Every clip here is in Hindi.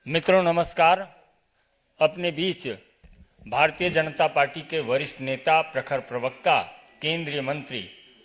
मित्रों नमस्कार। अपने बीच भारतीय जनता पार्टी के वरिष्ठ नेता, प्रखर प्रवक्ता, केंद्रीय मंत्री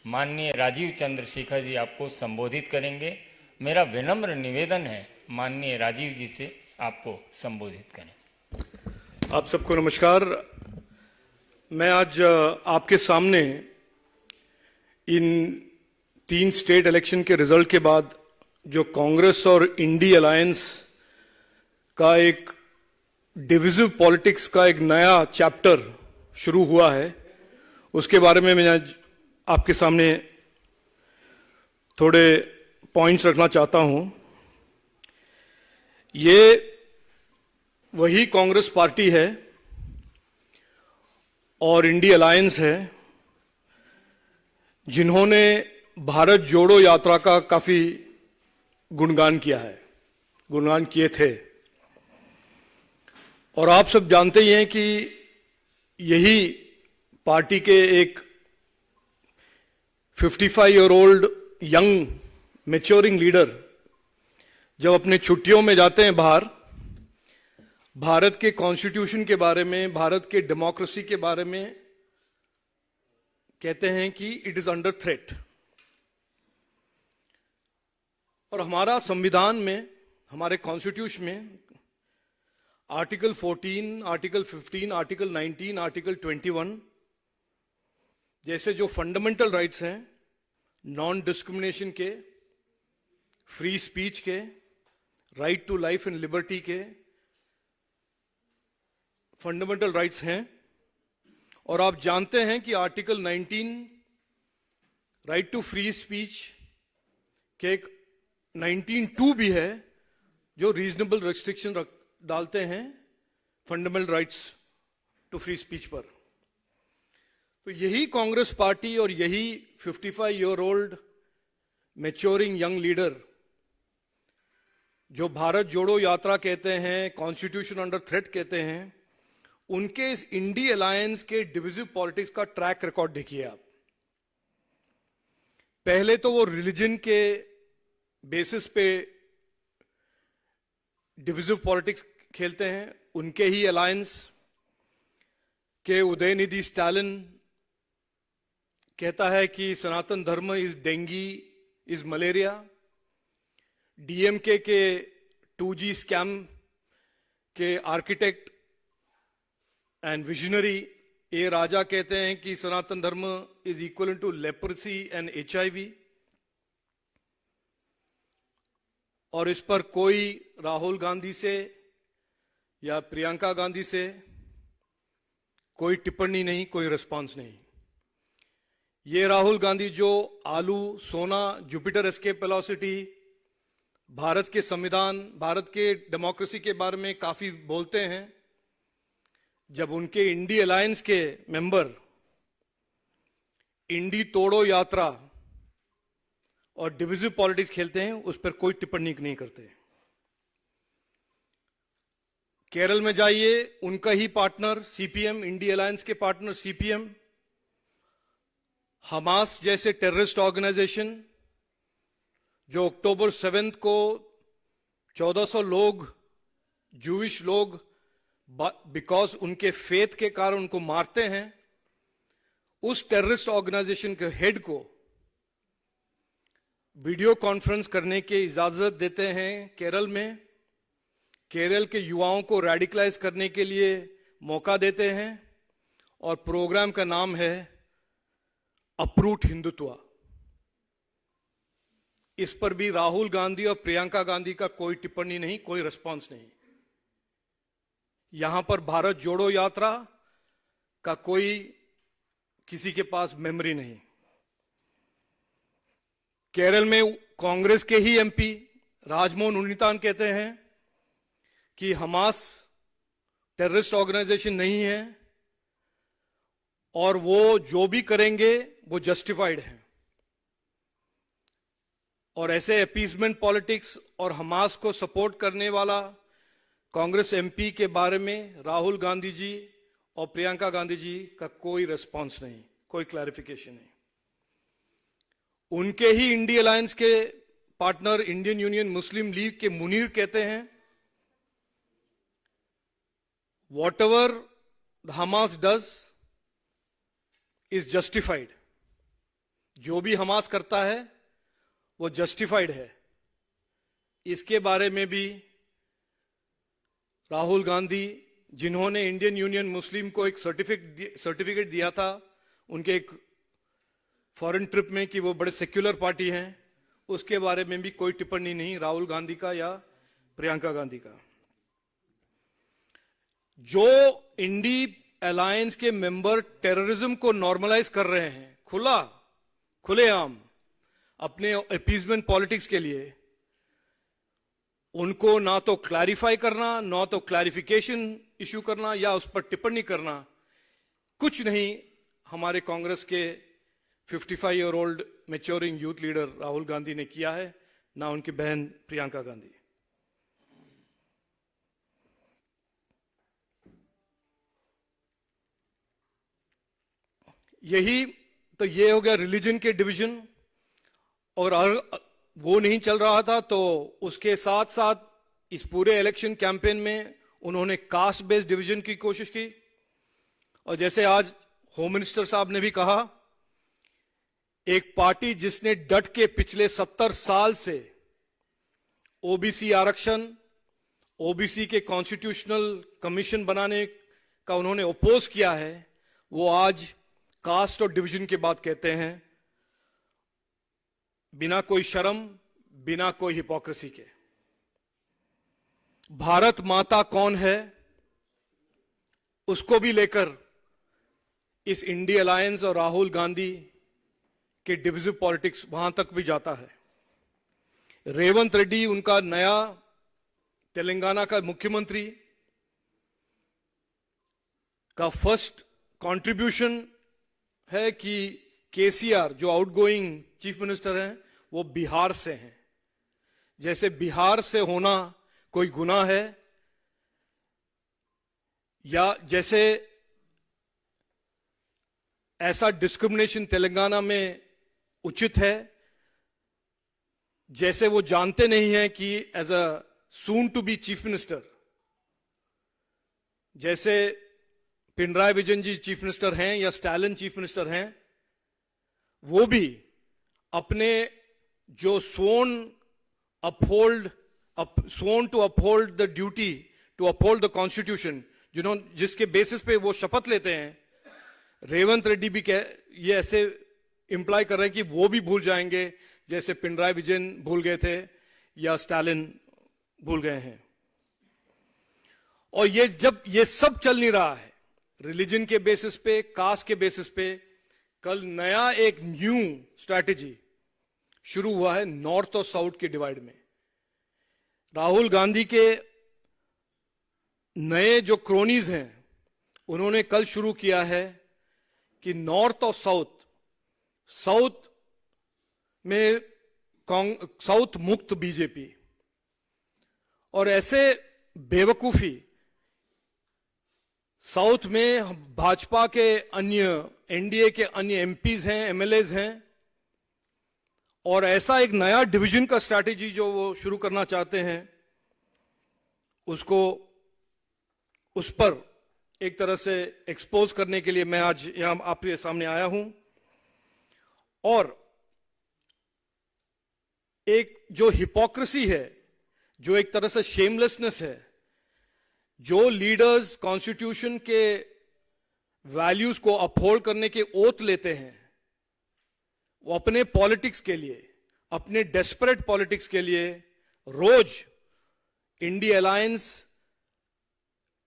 माननीय राजीव चंद्रशेखर जी आपको संबोधित करेंगे। मेरा विनम्र निवेदन है माननीय राजीव जी से आपको संबोधित करें। आप सबको नमस्कार। मैं आज आपके सामने इन 3 स्टेट इलेक्शन के रिजल्ट के बाद जो कांग्रेस और इंडी अलायंस का एक डिविजिव पॉलिटिक्स का एक नया चैप्टर शुरू हुआ है, उसके बारे में मैं आज आपके सामने थोड़े पॉइंट्स रखना चाहता हूं। ये वही कांग्रेस पार्टी है और इंडी अलायंस है जिन्होंने भारत जोड़ो यात्रा का काफी गुणगान किए थे। और आप सब जानते ही हैं कि यही पार्टी के एक 55 year old young maturing leader जब अपने छुट्टियों में जाते हैं बाहर, भारत के कॉन्स्टिट्यूशन के बारे में, भारत के डेमोक्रेसी के बारे में कहते हैं कि इट इज अंडर थ्रेट। और हमारा संविधान में, हमारे कॉन्स्टिट्यूशन में आर्टिकल 14, आर्टिकल 15, आर्टिकल 19, आर्टिकल 21 जैसे जो फंडामेंटल राइट्स हैं, नॉन डिस्क्रिमिनेशन के, फ्री स्पीच के, right to life and liberty के फंडामेंटल राइट्स हैं। और आप जानते हैं कि article 19 right to free speech के एक 19(2) भी है जो रीजनेबल रेस्ट्रिक्शन डालते हैं fundamental rights to free speech पर। तो यही कांग्रेस पार्टी और यही 55 year old maturing young leader जो भारत जोड़ो यात्रा कहते हैं, कॉन्स्टिट्यूशन अंडर थ्रेट कहते हैं, उनके इस इंडी अलायंस के डिविजिव पॉलिटिक्स का ट्रैक रिकॉर्ड देखिए आप। पहले तो वो रिलीजन के बेसिस पे डिविजिव पॉलिटिक्स खेलते हैं। उनके ही अलायंस के उदयनिधि स्टालिन कहता है कि Sanatan Dharma is dengue, is malaria. DMK के 2G स्कैम के architect and visionary A Raja कहते हैं कि Sanatan Dharma is equal to leprosy and HIV। और इस पर कोई राहुल गांधी से या प्रियंका गांधी से कोई टिप्पणी नहीं, कोई रिस्पांस नहीं। ये राहुल गांधी जो आलू, सोना, जुपिटर एस्केप वेलोसिटी, भारत के संविधान, भारत के डेमोक्रेसी के बारे में काफी बोलते हैं, जब उनके इंडी अलायंस के मेंबर इंडी तोड़ो यात्रा और डिविजिव पॉलिटिक्स खेलते हैं, उस पर कोई टिप्पणी नहीं करते। केरल में जाइए, उनका ही पार्टनर सीपीएम, इंडी अलायंस के पार्टनर सीपीएम, हमास जैसे टेररिस्ट ऑर्गेनाइजेशन जो अक्टूबर 7 को 1400 लोग, जूइश लोग, बिकॉज उनके फेथ के कारण उनको मारते हैं, उस टेररिस्ट ऑर्गेनाइजेशन के हेड को वीडियो कॉन्फ्रेंस करने की इजाजत देते हैं केरल में। केरल के युवाओं को रेडिकलाइज करने के लिए मौका देते हैं और प्रोग्राम का नाम है अप्रूट हिंदुत्व। इस पर भी राहुल गांधी और प्रियंका गांधी का कोई टिप्पणी नहीं, कोई रिस्पांस नहीं। यहां पर भारत जोड़ो यात्रा का कोई किसी के पास मेमोरी नहीं। केरल में कांग्रेस के ही MP राजमोहन उन्नीतान कहते हैं कि हमास टेररिस्ट ऑर्गेनाइजेशन नहीं है और वो जो भी करेंगे वो जस्टिफाइड है। और ऐसे अपीसमेंट पॉलिटिक्स और हमास को सपोर्ट करने वाला कांग्रेस MP के बारे में राहुल गांधी जी और प्रियंका गांधी जी का कोई रिस्पांस नहीं, कोई क्लैरिफिकेशन नहीं। उनके ही इंडी अलायंस के पार्टनर इंडियन यूनियन मुस्लिम लीग के मुनीर कहते हैं whatever the Hamas does is justified. जो भी हमास करता है वो जस्टिफाइड है. इसके बारे में भी राहुल गांधी, जिन्होंने इंडियन यूनियन मुस्लिम को एक सर्टिफिकेट दिया था उनके एक फॉरेन ट्रिप में कि वो बड़े सेक्युलर पार्टी हैं, उसके बारे में भी कोई टिप्पणी नहीं राहुल गांधी का या प्रियंका गांधी का. जो इंडी अलायंस के मेंबर टेररिज्म को नॉर्मलाइज कर रहे हैं खुलेआम अपने अपीजमेंट पॉलिटिक्स के लिए, उनको ना तो क्लैरिफाई करना, ना तो क्लैरिफिकेशन इश्यू करना या उस पर टिप्पणी करना, कुछ नहीं हमारे कांग्रेस के 55 year old maturing youth leader Rahul Gandhi ने किया है, ना उनकी बहन प्रियंका गांधी. यही तो ये हो गया रिलीजन के डिवीजन. और वो नहीं चल रहा था तो उसके साथ साथ इस पूरे इलेक्शन कैंपेन में उन्होंने कास्ट बेस्ड डिवीजन की कोशिश की. और जैसे आज होम मिनिस्टर साहब ने भी कहा, एक पार्टी जिसने डट के पिछले 70 साल से ओबीसी आरक्षण, ओबीसी के कॉन्स्टिट्यूशनल कमीशन बनाने का उन्होंने अपोज किया है, वो आज कास्ट और डिवीजन की बात कहते हैं, बिना कोई शर्म, बिना कोई हिपोक्रेसी के. भारत माता कौन है उसको भी लेकर इस इंडी अलायंस और राहुल गांधी के डिविजिव पॉलिटिक्स वहां तक भी जाता है. रेवंत रेड्डी उनका नया तेलंगाना का मुख्यमंत्री का फर्स्ट कंट्रीब्यूशन है कि केसीआर जो आउटगोइंग चीफ मिनिस्टर हैं वो बिहार से हैं. जैसे बिहार से होना कोई गुनाह है, या जैसे ऐसा डिस्क्रिमिनेशन तेलंगाना में उचित है, जैसे वो जानते नहीं हैं कि as a soon to be chief minister, जैसे पिनराई विजयन जी चीफ मिनिस्टर हैं या स्टालिन चीफ मिनिस्टर हैं, वो भी अपने जो sworn to uphold the duty to uphold the constitution, जिसके बेसिस पे वो शपथ लेते हैं, रेवंत रेड्डी भी ये ऐसे इंप्लाई कर रहे हैं कि वो भी भूल जाएंगे जैसे पिनराई विजयन भूल गए थे या स्टालिन भूल गए हैं. और ये जब ये सब चल नहीं रहा है रिलीजन के बेसिस पे, कास्ट के बेसिस पे, कल नया एक न्यू स्ट्रैटेजी शुरू हुआ है नॉर्थ और साउथ के डिवाइड में. राहुल गांधी के नए जो क्रोनीज हैं उन्होंने कल शुरू किया है कि नॉर्थ और साउथ में साउथ मुक्त बीजेपी, और ऐसे बेवकूफी साउथ में भाजपा के अन्य एनडीए के अन्य एमपीज हैं, एमएलएज हैं, और ऐसा एक नया डिवीजन का स्ट्रैटेजी जो वो शुरू करना चाहते हैं, उसको उस पर एक तरह से एक्सपोज करने के लिए मैं आज यहां आपके सामने आया हूं. और एक जो हिपोक्रेसी है, जो एक तरह से शेमलेसनेस है, जो लीडर्स कॉन्स्टिट्यूशन के वैल्यूज को अपहोल्ड करने के ओथ लेते हैं, वो अपने पॉलिटिक्स के लिए, अपने डेस्परेट पॉलिटिक्स के लिए रोज इंडी अलायंस,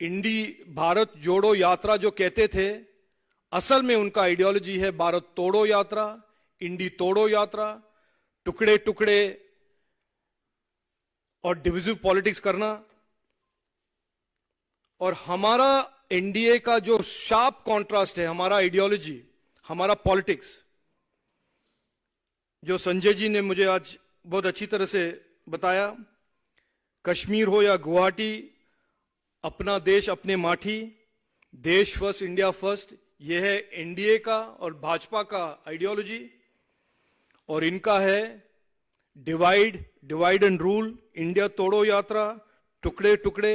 इंडी भारत जोड़ो यात्रा जो कहते थे, असल में उनका आइडियोलॉजी है भारत तोड़ो यात्रा, इंडी तोड़ो यात्रा, टुकड़े टुकड़े और डिविजिव पॉलिटिक्स करना. और हमारा एनडीए का जो शार्प कॉन्ट्रास्ट है, हमारा आइडियोलॉजी, हमारा पॉलिटिक्स, जो संजय जी ने मुझे आज बहुत अच्छी तरह से बताया, कश्मीर हो या गुवाहाटी, अपना देश अपने माठी, देश फर्स्ट इंडिया फर्स्ट, यह है एनडीए का और भाजपा का आइडियोलॉजी. और इनका है डिवाइड एंड रूल, इंडिया तोड़ो यात्रा, टुकड़े टुकड़े.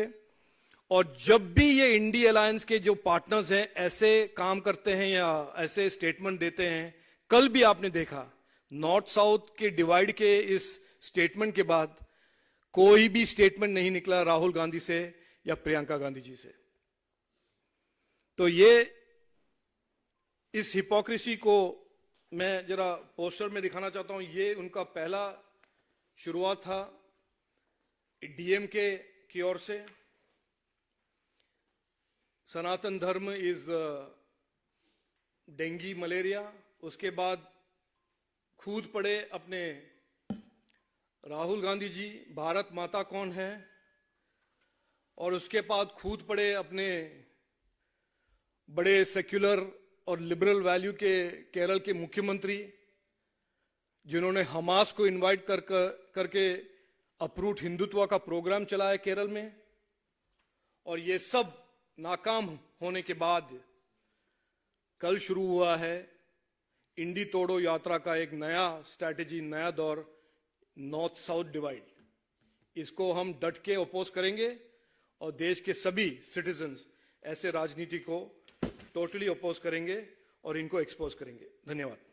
और जब भी ये इंडी अलायंस के जो पार्टनर्स हैं ऐसे काम करते हैं या ऐसे स्टेटमेंट देते हैं, कल भी आपने देखा नॉर्थ साउथ के डिवाइड के इस स्टेटमेंट के बाद कोई भी स्टेटमेंट नहीं निकला राहुल गांधी से या प्रियंका गांधी जी से। तो ये इस हिपोक्रेसी को मैं जरा पोस्टर में दिखाना चाहता हूं। ये उनका पहला शुरुआत था डीएमके की ओर से, सनातन धर्म इज डेंगी मलेरिया। उसके बाद खुद पड़े अपने राहुल गांधी जी, भारत माता कौन है, और उसके बाद खुद पड़े अपने बड़े सेक्युलर और लिबरल वैल्यू के केरल के मुख्यमंत्री, जिन्होंने हमास को इनवाइट करके अप्रूव्ड हिंदुत्व का प्रोग्राम चलाया केरल में। और ये सब नाकाम होने के बाद कल शुरू हुआ है इंडी तोड़ो यात्रा का एक नया स्ट्रैटेजी, नया दौर, नॉर्थ साउथ डिवाइड। इसको हम डट के अपोज करेंगे और देश के सभी सिटीजन्स ऐसे राजनीति को टोटली अपोज करेंगे और इनको एक्सपोज करेंगे। धन्यवाद।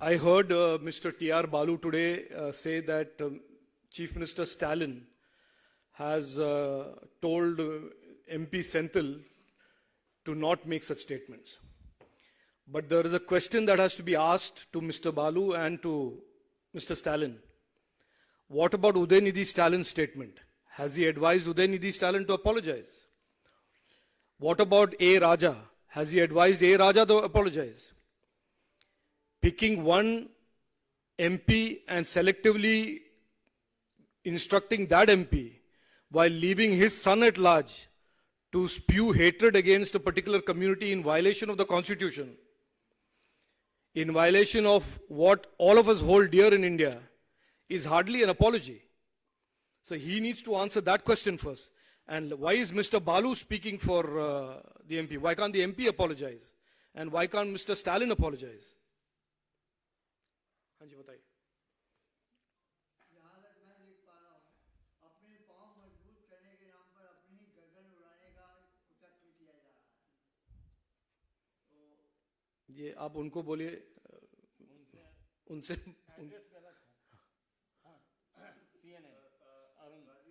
I heard Mr. T.R. Balu today say that Chief Minister Stalin has told MP Senthil to not make such statements. But there is a question that has to be asked to Mr. Balu and to Mr. Stalin. What about Udaynidhi Stalin's statement? Has he advised Udaynidhi Stalin to apologize? What about A. Raja? Has he advised A. Raja to apologize? Picking one MP and selectively instructing that MP while leaving his son at large to spew hatred against a particular community in violation of the Constitution, in violation of what all of us hold dear in India, is hardly an apology. So he needs to answer that question first. And why is Mr. Balu speaking for the MP? Why can't the MP apologize? And why can't Mr. Stalin apologize? हाँ जी बताइए। जहाँ तक मैं देख पा रहा हूँ, अपने पांव मजबूत करने के नाम पर अपनी ही गर्दन उड़ाने का कुतर्क किया जा रहा है। ये आप उनको बोलिए, उनसे एड्रेस गलत है। हाँ, CNN Arun. My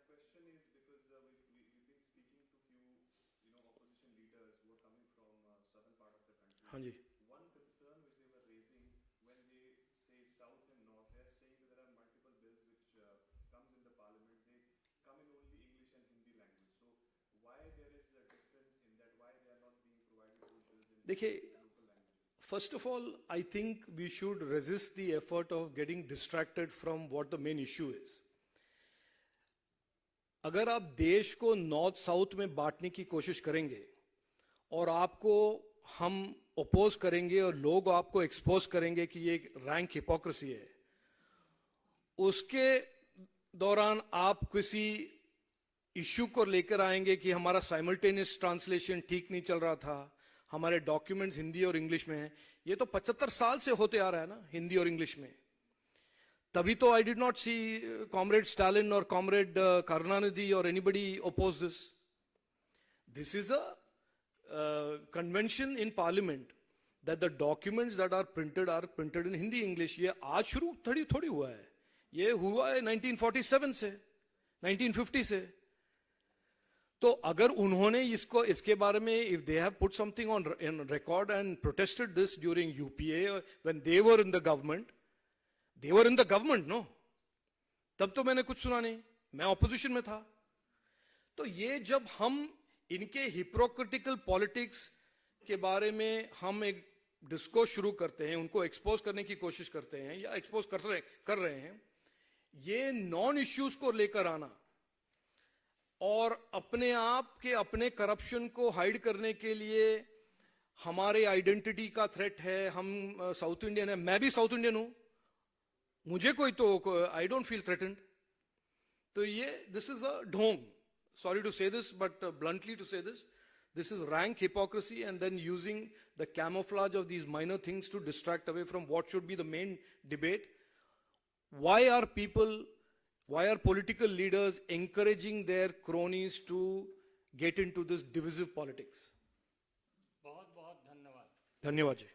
question is because we've been speaking to few, opposition leaders who are coming from southern part of the country. हाँ जी। One concern which they were raising when they say south and north, they are saying that there are multiple bills which comes in the parliament. They come in only English and Hindi language. So why there is a difference in that? Why they are not being provided those bills in देखिए, local languages? first of all, I think we should resist the effort of getting distracted from what the main issue is. अगर आप देश को नॉर्थ साउथ में बांटने की कोशिश करेंगे और आपको हम अपोज करेंगे और लोग आपको एक्सपोज करेंगे कि ये एक रैंक हिपोक्रेसी है, उसके दौरान आप किसी इश्यू को लेकर आएंगे कि हमारा साइमल्टेनियस ट्रांसलेशन ठीक नहीं चल रहा था, हमारे डॉक्यूमेंट्स हिंदी और इंग्लिश में हैं। ये तो 75 साल से होते आ रहा है ना, हिंदी और इंग्लिश में। तभी तो I did not see comrade Stalin और कॉमरेड करुणानिधि और anybody oppose this. This is a convention in parliament that the documents that are printed in Hindi English। ये आज शुरू थोड़ी हुआ है, ये हुआ है 1947 से, 1950 से। तो अगर उन्होंने इसके बारे में, if they have put something on record and protested this during UPA when they were in the government, no? तब तो मैंने कुछ सुना नहीं, मैं ऑपोजिशन में था। तो ये जब हम इनके हिपोक्रिटिकल पॉलिटिक्स के बारे में हम एक डिस्कोर्स शुरू करते हैं, उनको एक्सपोज करने की कोशिश करते हैं या एक्सपोज कर रहे हैं, ये नॉन इश्यूज को लेकर आना और अपने आप के अपने करप्शन को हाइड करने के लिए हमारे आइडेंटिटी का थ्रेट है, हम साउथ इंडियन है, मैं भी साउथ इंडियन हूं, मुझे कोई तो आई डोंट फील थ्रेटेंड। तो ये दिस इज अ ढोंग, sorry to say this but bluntly to say this is rank hypocrisy and then using the camouflage of these minor things to distract away from what should be the main debate. Why are political leaders encouraging their cronies to get into this divisive politics? बहुत बहुत धन्यवाद। धन्यवाद जी।